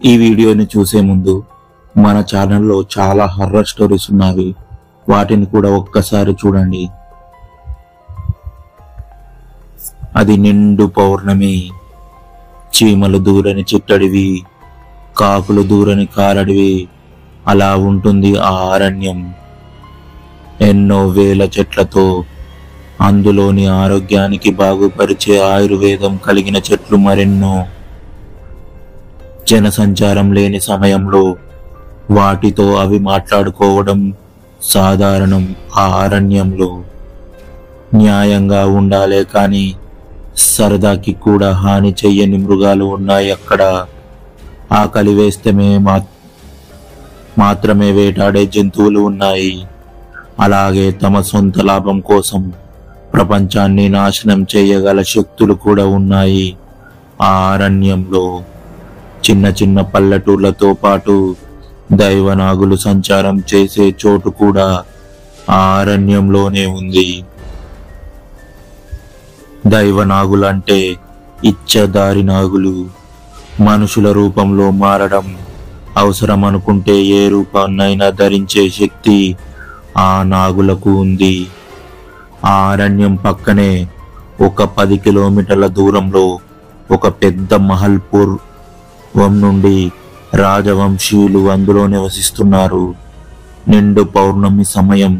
ఈ వీడియోని చూసే ముందు మన ఛానల్లో చాలా హర్రర్ స్టోరీస్ ఉన్నవి, వాటిని కూడా ఒక్కసారి చూడండి. అది నిండు పౌర్ణమి, చీమలు దూరని చిట్టడివి, కాకులు దూరని కారడివి, అలా ఉంటుంది ఆ అరణ్యం. ఎన్నో వేల చెట్లతో, అందులోని ఆరోగ్యానికి బాగుపరిచే ఆయుర్వేదం కలిగిన చెట్లు మరెన్నో. జనసంచారం లేని సమయంలో వాటితో అవి మాట్లాడుకోవడం సాధారణం. ఆ అరణ్యంలో న్యాయంగా ఉండాలే కానీ సరదాకి కూడా హాని చెయ్యని మృగాలు ఉన్నాయి అక్కడ. ఆకలి వేస్తే మాత్రమే వేటాడే జంతువులు ఉన్నాయి. అలాగే తమ సొంత లాభం కోసం ప్రపంచాన్ని నాశనం చేయగల శక్తులు కూడా ఉన్నాయి. ఆ అరణ్యంలో చిన్న చిన్న పల్లెటూర్లతో పాటు దైవనాగులు సంచారం చేసే చోటు కూడా ఆ అరణ్యంలోనే ఉంది. దైవనాగులంటే ఇచ్చదారి నాగులు. మనుషుల రూపంలో మారడం, అవసరం అనుకుంటే ఏ రూపాన్నైనా ధరించే శక్తి ఆ నాగులకు ఉంది. ఆ అరణ్యం పక్కనే ఒక 10 కిలోమీటర్ల దూరంలో ఒక పెద్ద మహల్పూర్ నుండి రాజవంశీయులు అందులో నివసిస్తున్నారు. నిండు పౌర్ణమి సమయం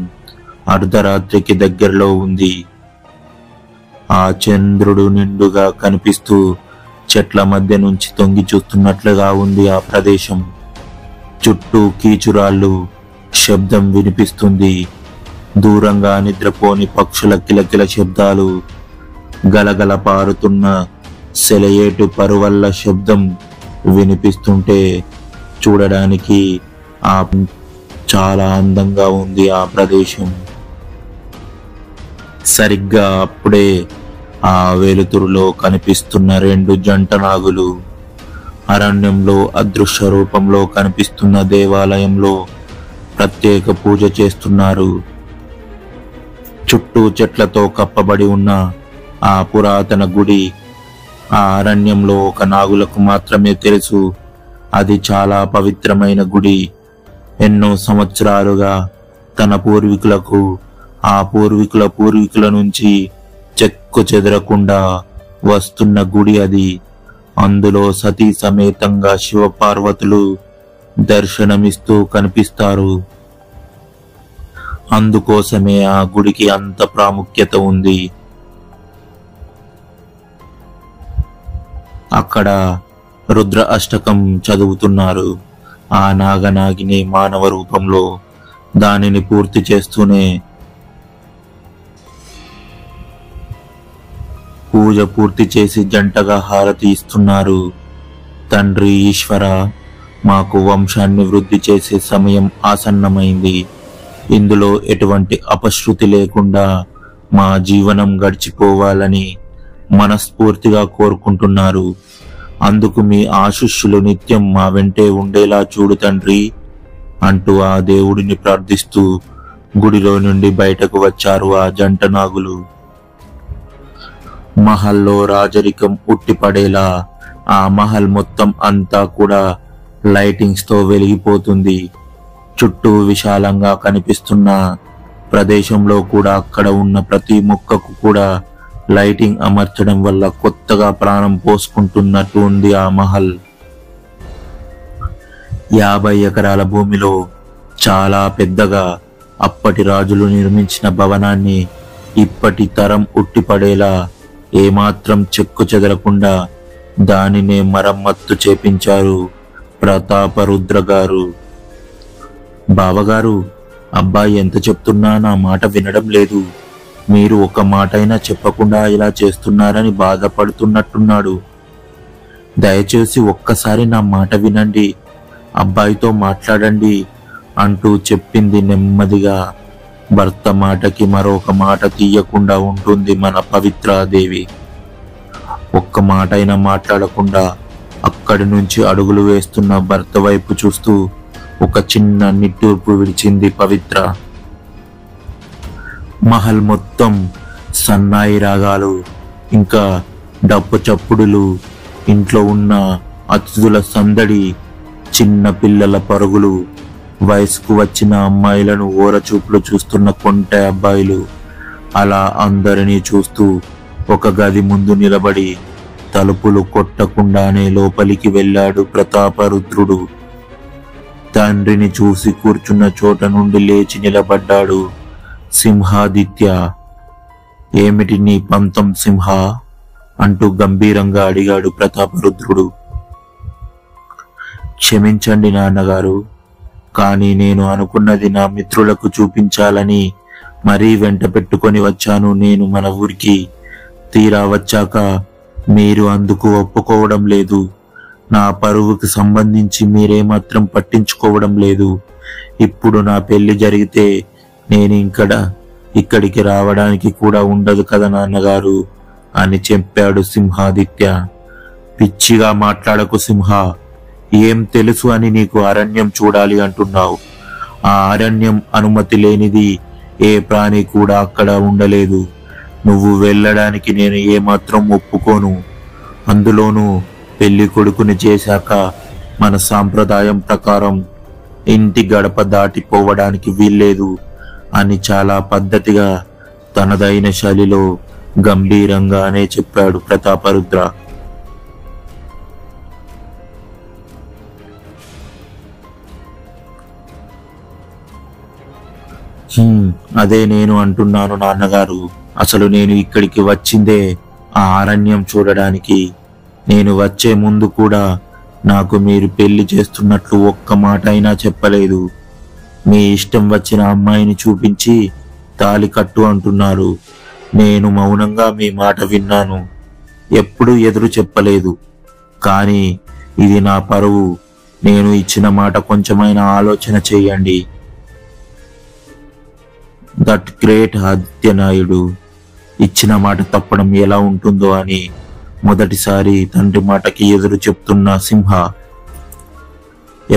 అర్ధరాత్రికి దగ్గరలో ఉంది. ఆ చంద్రుడు నిండుగా కనిపిస్తూ చెట్ల మధ్య నుంచి తొంగి చూస్తున్నట్లుగా ఉంది ఆ ప్రదేశం. చుట్టూ కీచురాళ్ళు శబ్దం వినిపిస్తుంది. దూరంగా నిద్రపోని పక్షుల కిలకిల శబ్దాలు, గలగల పారుతున్న సెలయేటు పరువల్ల శబ్దం వినిపిస్తుంటే చూడడానికి చాలా అందంగా ఉంది ఆ ప్రదేశం. సరిగ్గా అప్పుడే ఆ వెలుతురులో కనిపిస్తున్న 2 జంట నాగులు అరణ్యంలో అదృశ్య రూపంలో కనిపిస్తున్న దేవాలయంలో ప్రత్యేక పూజ చేస్తున్నారు. చుట్టూ చెట్లతో కప్పబడి ఉన్న ఆ పురాతన గుడి ఆ అరణ్యంలో ఒక నాగులకు మాత్రమే తెలుసు. అది చాలా పవిత్రమైన గుడి. ఎన్నో సంవత్సరాలుగా తన పూర్వీకులకు, ఆ పూర్వీకుల నుంచి చెక్కు చెదరకుండా వస్తున్న గుడి అది. అందులో సతీ సమేతంగా శివపార్వతులు దర్శనమిస్తూ కనిపిస్తారు. అందుకోసమే ఆ గుడికి అంత ప్రాముఖ్యత ఉంది. అక్కడ రుద్ర అష్టకం చదువుతున్నారు. ఆ నాగనాగిని మానవ రూపంలో. దానిని పూర్తి చేస్తూనే పూజ పూర్తి చేసి జంటగా హారతి ఇస్తున్నారు. తండ్రి ఈశ్వర, మాకు వంశాన్ని వృద్ధి చేసే సమయం ఆసన్నమైంది. ఇందులో ఎటువంటి అపశృతి లేకుండా మా జీవనం గడిచిపోవాలని మనస్ఫూర్తిగా కోరుకుంటున్నారు. అందుకు మీ ఆశీస్సులు నిత్యం మా వెంటే ఉండేలా చూడు తండ్రి అంటూ ఆ దేవుడిని ప్రార్థిస్తూ గుడిలో నుండి బయటకు వచ్చారు ఆ జంట నాగులు. మహల్లో రాజరికం ఉట్టిపడేలా ఆ మహల్ మొత్తం అంతా కూడా లైటింగ్స్ తో వెలిగిపోతుంది. చుట్టూ విశాలంగా కనిపిస్తున్న ప్రదేశంలో కూడా అక్కడ ఉన్న ప్రతి మొక్కకు కూడా లైటింగ్ అమర్చడం వల్ల కొత్తగా ప్రాణం పోసుకుంటున్నట్టు ఉంది ఆ మహల్. 50 ఎకరాల భూమిలో చాలా పెద్దగా అప్పటి రాజులు నిర్మించిన భవనాన్ని ఇప్పటి తరం ఉట్టిపడేలా ఏమాత్రం చెక్కు చెదరకుండా దానినే మరమ్మత్తు చేపించారు ప్రతాపరుద్ర గారు. బావగారు, అబ్బాయి ఎంత చెప్తున్నా నా మాట వినడం లేదు. మీరు ఒక మాటైనా చెప్పకుండా ఇలా చేస్తున్నారని బాధపడుతున్నట్టున్నాడు. దయచేసి ఒక్కసారి నా మాట వినండి, అబ్బాయితో మాట్లాడండి అంటూ చెప్పింది నెమ్మదిగా. భర్త మాటకి మరొక మాట తీయకుండా ఉంటుంది మన పవిత్రాదేవి. ఒక్క మాటైనా మాట్లాడకుండా అక్కడి నుంచి అడుగులు వేస్తున్న భర్త వైపు చూస్తూ ఒక చిన్న నిట్టూర్పు విడిచింది పవిత్ర. మహల్ మొత్తం సన్నాయి రాగాలు, ఇంకా డప్పు చప్పుడులు, ఇంట్లో ఉన్న అతిథుల సందడి చిన్న పిల్లల పరుగులు, వయసుకు వచ్చిన అమ్మాయిలను ఓరచూపులు చూస్తున్న కొంటె అబ్బాయిలు, అలా అందరినీ చూస్తూ ఒక గది ముందు నిలబడి తలుపులు కొట్టకుండానే లోపలికి వెళ్ళాడు ప్రతాపరుద్రుడు. తండ్రిని చూసి కూర్చున్న చోట నుండి లేచి నిలబడ్డాడు సింహాదిత్య. ఏమిటి నీ పంతం సింహ అంటూ గంభీరంగా అడిగాడు ప్రతాపరుద్రుడు. క్షమించండి నాన్నగారు, కానీ నేను అనుకున్నది నా మిత్రులకు చూపించాలని మరీ వెంట పెట్టుకొని వచ్చాను. నేను మన ఊరికి తీరా వచ్చాక మీరు అందుకు ఒప్పుకోవడం లేదు. నా పరువుకు సంబంధించి మీరేమాత్రం పట్టించుకోవడం లేదు. ఇప్పుడు నా పెళ్లి జరిగితే నేను ఇక్కడికి రావడానికి కూడా ఉండదు కదా నాన్నగారు అని చెప్పాడు సింహాదిత్య. పిచ్చిగా మాట్లాడకు సింహ. ఏం తెలుసు అని నీకు అరణ్యం చూడాలి అంటున్నావు. ఆ అరణ్యం అనుమతి లేనిది ఏ ప్రాణి కూడా అక్కడ ఉండలేదు. నువ్వు వెళ్ళడానికి నేను ఏమాత్రం ఒప్పుకోను. అందులోనూ పెళ్లి కొడుకుని చేశాక మన సాంప్రదాయం ప్రకారం ఇంటి గడప దాటిపోవడానికి వీల్లేదు అని చాలా పద్ధతిగా తనదైన శైలిలో గంభీరంగానే చెప్పాడు ప్రతాపరుద్ర. అదే నేను అంటున్నాను నాన్నగారు. అసలు నేను ఇక్కడికి వచ్చిందే ఆ అరణ్యం చూడడానికి. నేను వచ్చే ముందు కూడా నాకు మీరు పెళ్లి చేస్తున్నట్లు ఒక్క మాట అయినా చెప్పలేదు. మీ ఇష్టం వచ్చిన అమ్మాయిని చూపించి తాళి కట్టు అంటున్నారు. నేను మౌనంగా మీ మాట విన్నాను. ఎప్పుడూ ఎదురు చెప్పలేదు. కానీ ఇది నా పరువు. నేను ఇచ్చిన మాట కొంచెమైనా ఆలోచన చేయండి. దట్ గ్రేట్ ఆదిత్యనాయుడు ఇచ్చిన మాట తప్పడం ఎలా ఉంటుందో అని మొదటిసారి తండ్రి మాటకి ఎదురు చెప్తున్న సింహ,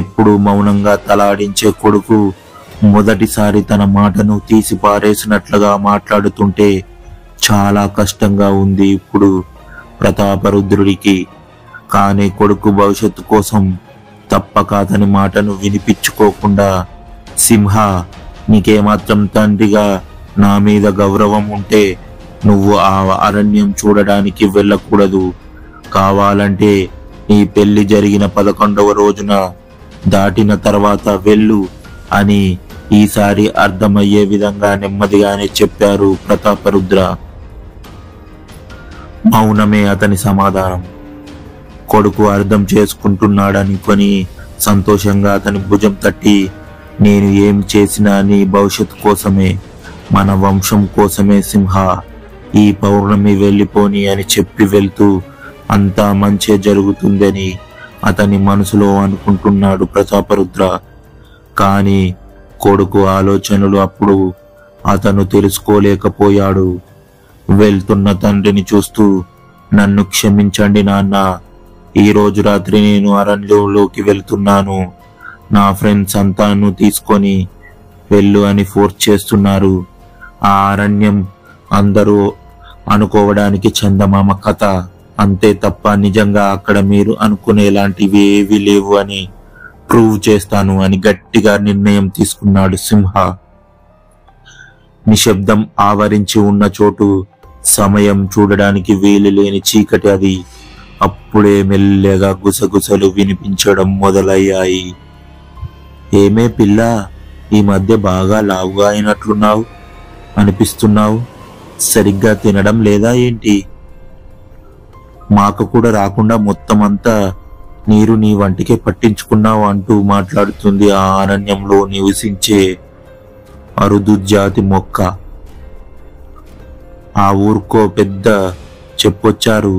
ఎప్పుడు మౌనంగా తలాడించే కొడుకు మొదటిసారి తన మాటను తీసి పారేసినట్లుగా మాట్లాడుతుంటే చాలా కష్టంగా ఉంది ఇప్పుడు ప్రతాపరుద్రుడికి. కానీ కొడుకు భవిష్యత్తు కోసం తప్పక అతని మాటను వినిపించుకోకుండా, సింహ, నీకేమాత్రం తండ్రిగా నా మీద గౌరవం ఉంటే నువ్వు ఆ అరణ్యం చూడడానికి వెళ్ళకూడదు. కావాలంటే నీ పెళ్లి జరిగిన 11వ రోజున దాటిన తర్వాత వెళ్ళు అని ఈసారి అర్థమయ్యే విధంగా నెమ్మదిగానే చెప్పారు ప్రతాపరుద్ర. మౌనమే అతని సమాధానం. కొడుకు అర్థం చేసుకుంటున్నాడనుకొని సంతోషంగా అతని భుజం తట్టి, నేను ఏం చేసినా నీ భవిష్యత్తు కోసమే, మన వంశం కోసమే సింహ. ఈ పౌర్ణమి వెళ్ళిపోని అని చెప్పి వెళ్తూ అంతా మంచే జరుగుతుందని అతని మనసులో అనుకుంటున్నాడు ప్రతాపరుద్ర. కానీ కొడుకు ఆలోచనలు అప్పుడు అతను తెలుసుకోలేకపోయాడు. వెళ్తున్న తండ్రిని చూస్తూ, నన్ను క్షమించండి నాన్న, ఈ రోజు రాత్రి నేను అరణ్యంలోకి వెళ్తున్నాను. నా ఫ్రెండ్స్ అంతా తీసుకొని వెళ్ళు అని ఫోర్స్ చేస్తున్నారు. ఆ అరణ్యం అందరూ అనుకోవడానికి చందమామ కథ అంతే తప్ప నిజంగా అక్కడ మీరు అనుకునేలాంటివి ఏవీ లేవు అని ప్రూవ్ చేస్తాను అని గట్టిగా నిర్ణయం తీసుకున్నాడు సింహ. నిశ్శబ్దం ఆవరించి ఉన్న చోటు, సమయం చూడడానికి వీలు లేని చీకటి అది. అప్పుడే మెల్లగా గుసగుసలు వినిపించడం మొదలయ్యాయి. ఏమే పిల్ల, ఈ మధ్య బాగా లావుగా అయినట్లున్నావు అనిపిస్తున్నావు. సరిగ్గా తినడం లేదా ఏంటి? మాకు కూడా రాకుండా మొత్తం అంతా నీరు నీ వంటికే పట్టించుకున్నావు అంటూ మాట్లాడుతుంది ఆ అరణ్యంలో నివసించే అరుదు జాతి మొక్క. ఆ ఊరుకో పెద్ద చెప్పొచ్చారు,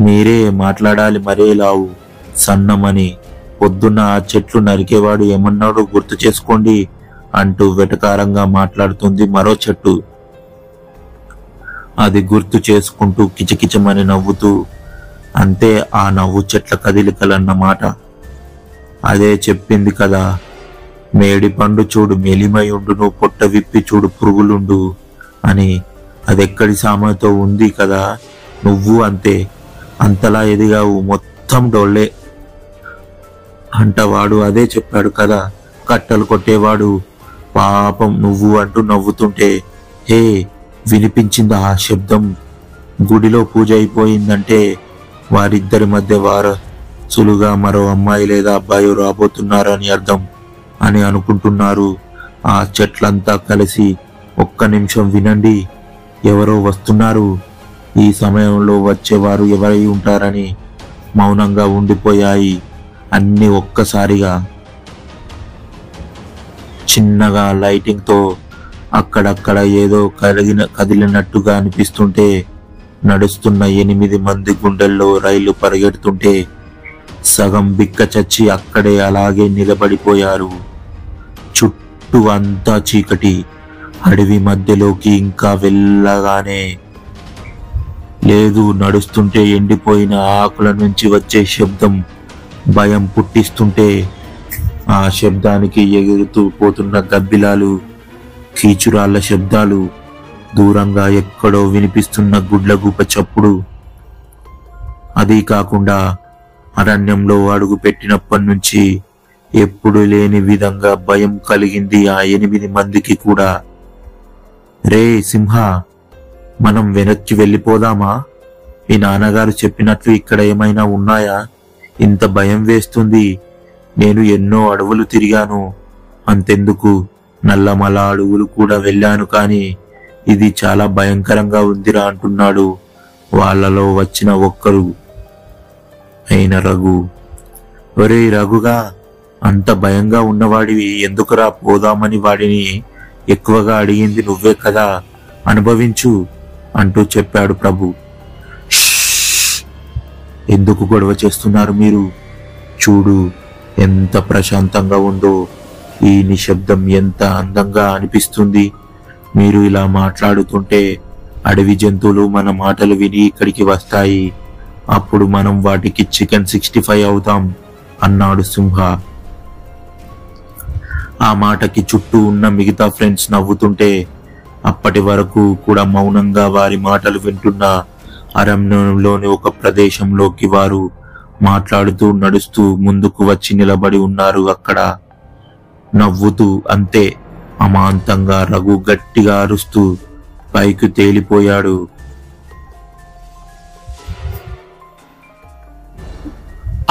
మీరే మాట్లాడాలి మరే లావు సన్నమని. పొద్దున్న ఆ చెట్లు నరికేవాడు ఏమన్నాడో గుర్తు చేసుకోండి అంటూ వెటకారంగా మాట్లాడుతుంది మరో చెట్టు. అది గుర్తు చేసుకుంటూ కిచకిచమని నవ్వుతూ, అంతే ఆ నవ్వు చెట్ల కదిలికలన్నమాట. అదే చెప్పింది కదా, మేడి పండు చూడు మెలిమయుండును, పొట్ట విప్పి చూడు పురుగులుండు అని. అదెక్కడి సామెతో ఉంది కదా. నువ్వు అంతే, అంతలా ఎదిగావు, మొత్తం డొల్లే. అంటవాడు అదే చెప్పాడు కదా, కట్టలు కొట్టేవాడు. పాపం నువ్వు అంటూ నవ్వుతుంటే, హే, వినిపించింది ఆ శబ్దం. గుడిలో పూజ అయిపోయిందంటే వారిద్దరి మధ్య వారసులుగా మరో అమ్మాయి లేదా అబ్బాయి రాబోతున్నారని అర్థం అని అనుకుంటున్నారు. ఆ చెట్లంతా కలిసి, ఒక్క నిమిషం వినండి, ఎవరో వస్తున్నారు. ఈ సమయంలో వచ్చేవారు ఎవరై ఉంటారని మౌనంగా ఉండిపోయాయి అన్ని. ఒక్కసారిగా చిన్నగా లైటింగ్తో అక్కడక్కడ ఏదో కదిలినట్టుగా అనిపిస్తుంటే, నడుస్తున్న 8 మంది గుండెల్లో రైలు పరిగెడుతుంటే సగం బిక్క చచ్చి అక్కడే అలాగే నిలబడిపోయారు. చుట్టూ అంతా చీకటి. అడవి మధ్యలోకి ఇంకా వెళ్ళగానే లేదు. నడుస్తుంటే ఎండిపోయిన ఆకుల నుంచి వచ్చే శబ్దం భయం పుట్టిస్తుంటే, ఆ శబ్దానికి ఎగురుతూ పోతున్న గబ్బిలాలు, కీచురాళ్ల శబ్దాలు, దూరంగా ఎక్కడో వినిపిస్తున్న గుడ్లగూప చప్పుడు. అదీ కాకుండా అరణ్యంలో అడుగు పెట్టినప్పటి నుంచి ఎప్పుడు లేని విధంగా భయం కలిగింది ఆ 8 మందికి కూడా. రే సింహ, మనం వెనక్కి వెళ్ళిపోదామా? మీ నాన్నగారు చెప్పినట్లు ఇక్కడ ఏమైనా ఉన్నాయా? ఇంత భయం వేస్తుంది. నేను ఎన్నో అడవులు తిరిగాను, అంతెందుకు నల్లమల అడవులు కూడా వెళ్ళాను, కానీ ఇది చాలా భయంకరంగా ఉందిరా అంటున్నాడు వాళ్ళలో వచ్చిన ఒక్కరు అయిన రఘు. ఒరే రఘుగా, అంత భయంగా ఉన్నవాడివి ఎందుకురా? పోదామని వాడిని ఎక్కువగా అడిగింది నువ్వే కదా, అనుభవించు అంటూ చెప్పాడు ప్రభు. ఎందుకు గొడవ చేస్తున్నారు మీరు? చూడు ఎంత ప్రశాంతంగా ఉందో, ఈ నిశ్శబ్దం ఎంత అందంగా అనిపిస్తుంది. మీరు ఇలా మాట్లాడుతుంటే అడవి జంతువులు మన మాటలు విని ఇక్కడికి వస్తాయి. అప్పుడు మనం వాటికి చికెన్ 65 అవుతాం అన్నాడు సింహ. ఆ మాటకి చుట్టూ ఉన్న మిగతా ఫ్రెండ్స్ నవ్వుతుంటే, అప్పటి వరకు కూడా మౌనంగా వారి మాటలు వింటున్న అరణ్యంలోని ఒక ప్రదేశంలోకి వారు మాట్లాడుతూ నడుస్తూ ముందుకు వచ్చి నిలబడి ఉన్నారు. అక్కడ నవ్వుతూ, అంతే అమాంతంగా రఘు గట్టిగా అరుస్తూ పైకి తేలిపోయాడు.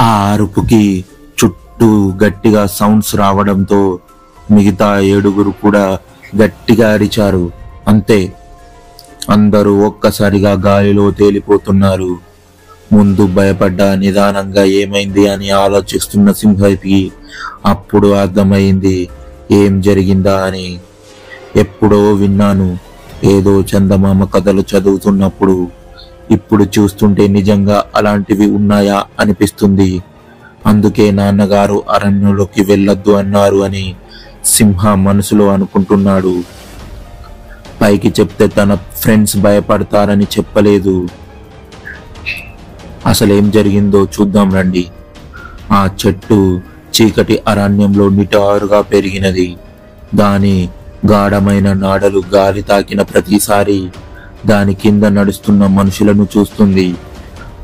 ఆ అరుపుకి చుట్టూ గట్టిగా సౌండ్స్ రావడంతో మిగతా 7 కూడా గట్టిగా అరిచారు. అంతే, అందరూ ఒక్కసారిగా గాలిలో తేలిపోతున్నారు. ముందు భయపడ్డ నిదానంగా ఏమైంది అని ఆలోచిస్తున్న సింహకి అప్పుడు అర్థమైంది ఏం జరిగిందా అని. ఎప్పుడో విన్నాను, ఏదో చందమామ కథలు చదువుతున్నప్పుడు. ఇప్పుడు చూస్తుంటే నిజంగా అలాంటివి ఉన్నాయా అనిపిస్తుంది. అందుకే నాన్నగారు అరణ్యంలోకి వెళ్ళొద్దు అన్నారు అని సింహ మనసులో అనుకుంటున్నాడు. పైకి చెప్తే తన ఫ్రెండ్స్ భయపడతారని చెప్పలేదు. అసలేం జరిగిందో చూద్దాం రండి. ఆ చెట్టు చీకటి అరణ్యంలో నిటారుగా పెరిగినది. దాని గాఢమైన నాడలు గాలి తాకిన ప్రతిసారి దాని కింద నడుస్తున్న మనుషులను చూస్తుంది.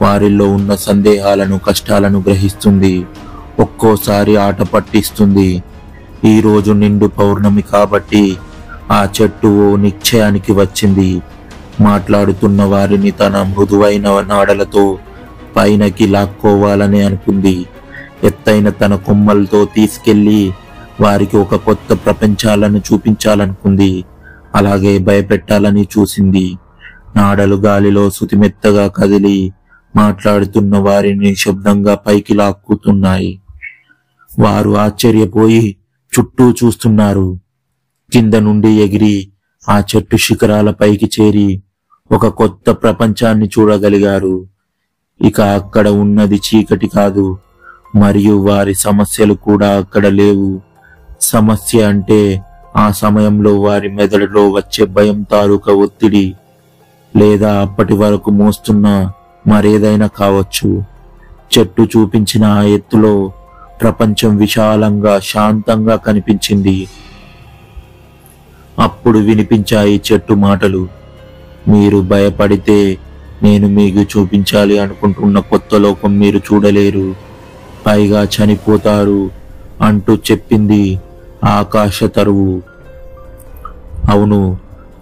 వారిలో ఉన్న సందేహాలను, కష్టాలను గ్రహిస్తుంది. ఒక్కోసారి ఆట పట్టిస్తుంది. ఈ రోజు నిండు పౌర్ణమి కాబట్టి ఆ చెట్టు ఓ నిశ్చయానికి వచ్చింది. మాట్లాడుతున్న వారిని తన మృదువైన నాడలతో పైనకి లాక్కోవాలని అనుకుంది. ఎత్తైన తన కొమ్మలతో తీసుకెళ్లి వారికి ఒక కొత్త ప్రపంచాలను చూపించాలనుకుంది. అలాగే భయపెట్టాలని చూసింది. నాడలు గాలిలో సుతిమెత్తగా కదిలి మాట్లాడుతున్న వారిని శబ్దంగా పైకి లాక్కుతున్నాయి. వారు ఆశ్చర్యపోయి చుట్టూ చూస్తున్నారు. కింద నుండి ఎగిరి ఆ చెట్టు శిఖరాల పైకి చేరి ఒక కొత్త ప్రపంచాన్ని చూడగలిగారు. ఇక అక్కడ ఉన్నది చీకటి కాదు, మరియు వారి సమస్యలు కూడా అక్కడ లేవు. సమస్య అంటే ఆ సమయంలో వారి మెదడులో వచ్చే భయం తాలూకా ఒత్తిడి, లేదా అప్పటి వరకు మోస్తున్న మరేదైనా కావచ్చు. చెట్టు చూపించిన ఆ ఎత్తులో ప్రపంచం విశాలంగా, శాంతంగా కనిపించింది. అప్పుడు వినిపించాయి చెట్టు మాటలు. మీరు భయపడితే నేను మీకు చూపించాలి అనుకుంటున్న కొత్త లోకం మీరు చూడలేరు. పైగా చనిపోతారు అంటూ చెప్పింది ఆకాశ తరువు. అవును,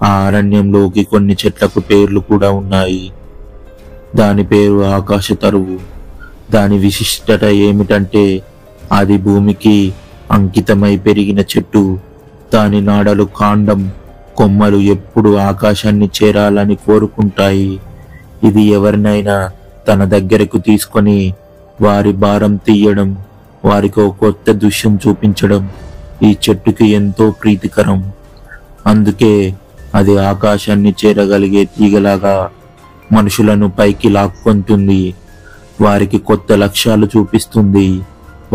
ఆ అరణ్యంలోకి కొన్ని చెట్లకు పేర్లు కూడా ఉన్నాయి. దాని పేరు ఆకాశ తరువు. దాని విశిష్టత ఏమిటంటే అది భూమికి అంకితమై పెరిగిన చెట్టు. దాని నాడలు, కాండం, కొమ్మలు ఎప్పుడు ఆకాశాన్ని చేరాలని కోరుకుంటాయి. ఇది ఎవరినైనా తన దగ్గరకు తీసుకొని వారి భారం తీయడం, వారికి ఒక కొత్త దృశ్యం చూపించడం ఈ చెట్టుకి ఎంతో ప్రీతికరం. అందుకే అది ఆకాశాన్ని చేరగలిగే తీగలాగా మనుషులను పైకి లాక్కొంటుంది. వారికి కొత్త లక్ష్యాలు చూపిస్తుంది.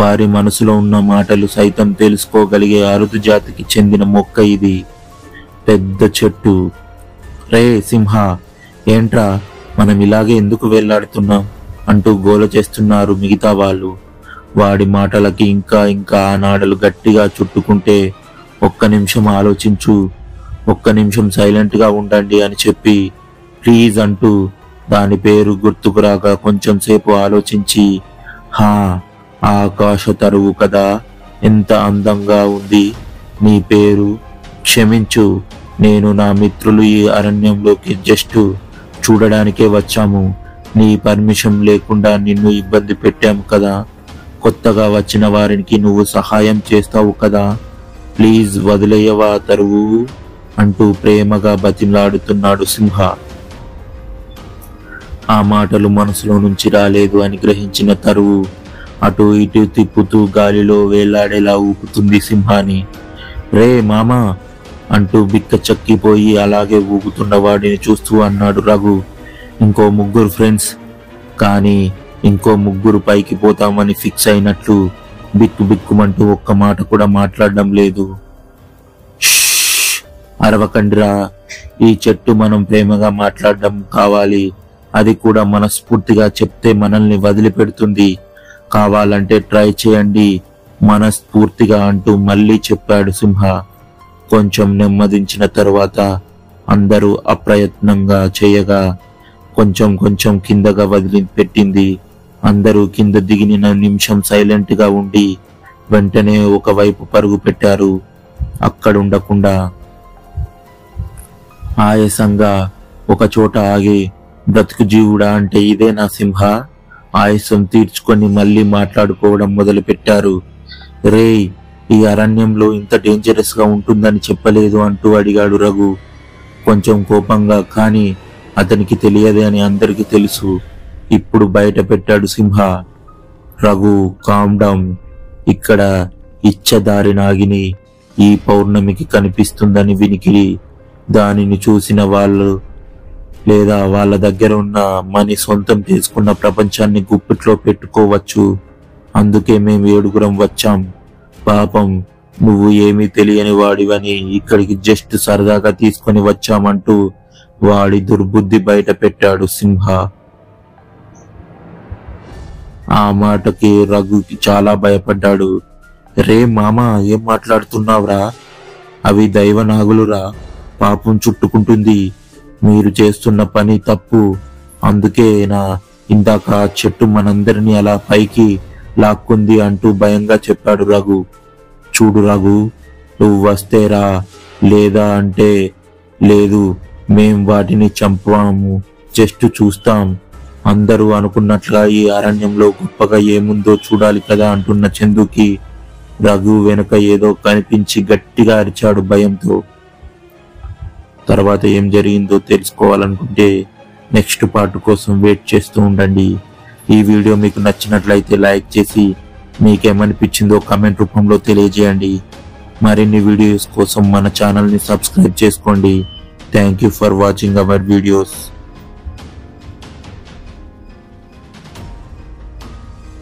వారి మనసులో ఉన్న మాటలు సైతం తెలుసుకోగలిగే అరుదు జాతికి చెందిన మొక్క ఇది. పెద్ద చెట్టు. రే సింహ, ఏంట్రా మనం ఇలాగే ఎందుకు వేళ్లాడుతున్నాం అంటూ గోల చేస్తున్నారు మిగతా వాళ్ళు. వాడి మాటలకి ఇంకా ఇంకా ఆ నాడలు గట్టిగా చుట్టుకుంటే, ఒక్క నిమిషం ఆలోచించు, ఒక్క నిమిషం సైలెంట్ గా ఉండండి అని చెప్పి ప్లీజ్ అంటూ దాని పేరు గుర్తుకు రాక కొంచెం సేపు ఆలోచించి, హా, ఆకాశ తరువు కదా, ఎంత అందంగా ఉంది నీ పేరు. క్షమించు, నేను నా మిత్రులు ఈ అరణ్యంలోకి జస్ట్ చూడడానికే వచ్చాము. నీ పర్మిషన్ లేకుండా నిన్ను ఇబ్బంది పెట్టాము కదా. కొత్తగా వచ్చిన వారికి నువ్వు సహాయం చేస్తావు కదా, ప్లీజ్ వదిలేయవా తరువు అంటూ ప్రేమగా బతిమలాడుతున్నాడు సింహ. ఆ మాటలు మనసులో నుంచి రాలేదు అని గ్రహించిన తరువు అటు ఇటు తిప్పుతూ గాలిలో వేలాడేలా ఊపుతుంది సింహాన్ని. రే మామా అంటూ బిక్క చక్కిపోయి అలాగే ఊగుతున్న వాడిని చూస్తూ అన్నాడు రఘు. ఇంకో ముగ్గురు ఫ్రెండ్స్, కానీ ఇంకో ముగ్గురు పైకి పోతామని ఫిక్స్ అయినట్లు బిక్కు బిక్కుమంటూ ఒక్క మాట కూడా మాట్లాడడం లేదు. అరవకండిరా, ఈ చెట్టు మనం ప్రేమగా మాట్లాడడం కావాలి. అది కూడా మనస్ఫూర్తిగా చెప్తే మనల్ని వదిలిపెడుతుంది. కావాలంటే ట్రై చేయండి మనస్ఫూర్తిగా అంటూ మళ్ళీ చెప్పాడు సింహ. కొంచెం నెమ్మదించిన తరువాత అందరూ అప్రయత్నంగా చేయగా కొంచెం కొంచెం కిందగా వదిలిపెట్టింది. అందరూ కింద దిగిన నిమిషం సైలెంట్ గా ఉండి వెంటనే ఒకవైపు పరుగు పెట్టారు. అక్కడుండకుండా ఆయాసంగా ఒక చోట ఆగి, బ్రతుకు జీవుడా అంటే ఇదే నా సింహ, ఆయాసం తీర్చుకొని మళ్ళీ మాట్లాడుకోవడం మొదలు పెట్టారు. రే, ఈ అరణ్యంలో ఇంత డేంజరస్ గా ఉంటుందని చెప్పలేదు అంటూ అడిగాడు రఘు కొంచెం కోపంగా. కానీ అతనికి తెలియదే అని అందరికీ తెలుసు. ఇప్పుడు బయట పెట్టాడు సింహ. Raghu, calm down. ఇక్కడ ఇచ్చదారి నాగిని ఈ పౌర్ణమికి కనిపిస్తుందని వినికిడి. దానిని చూసిన వాళ్ళు లేదా వాళ్ళ దగ్గర ఉన్న మనీ సొంతం చేసుకున్న ప్రపంచాన్ని గుప్పిట్లో పెట్టుకోవచ్చు. అందుకే మేము 7గురం వచ్చాం. పాపం నువ్వు ఏమీ తెలియని వాడివని ఇక్కడికి జస్ట్ సరదాగా తీసుకొని వచ్చామంటూ వాడి దుర్బుద్ధి బయట పెట్టాడు సింహ. ఆ మాటకి రఘుకి చాలా భయపడ్డాడు. రే మామా, ఏం మాట్లాడుతున్నావురా? అవి దైవ నాగులురా, పాపం చుట్టుకుంటుంది. మీరు చేస్తున్న పని తప్పు. అందుకే నా ఇందాక చెట్టు మనందరినీ అలా పైకి లాక్కుంది అంటూ భయంగా చెప్పాడు రఘు. చూడు రఘు, నువ్వు వస్తే రా, లేదా అంటే లేదు. మేం వాటిని చంపాము, జస్ట్ చూస్తాం. అందరూ అనుకున్నట్లుగా ఈ అరణ్యంలో గొప్పగా ఏముందో చూడాలి కదా అంటున్న చందుకి రఘు వెనుక ఏదో కనిపించి గట్టిగా అరిచాడు భయంతో. తర్వాత ఏం జరిగిందో తెలుసుకోవాలనుకుంటే నెక్స్ట్ పార్ట్ కోసం వెయిట్ చేస్తూ ఉండండి. ఈ వీడియో మీకు నచ్చినట్లయితే లైక్ చేసి మీకేమనిపించిందో కామెంట్ రూపంలో తెలియజేయండి. మరిన్ని వీడియోస్ కోసం మన ఛానల్ని సబ్స్క్రైబ్ చేసుకోండి. Thank you for watching our videos.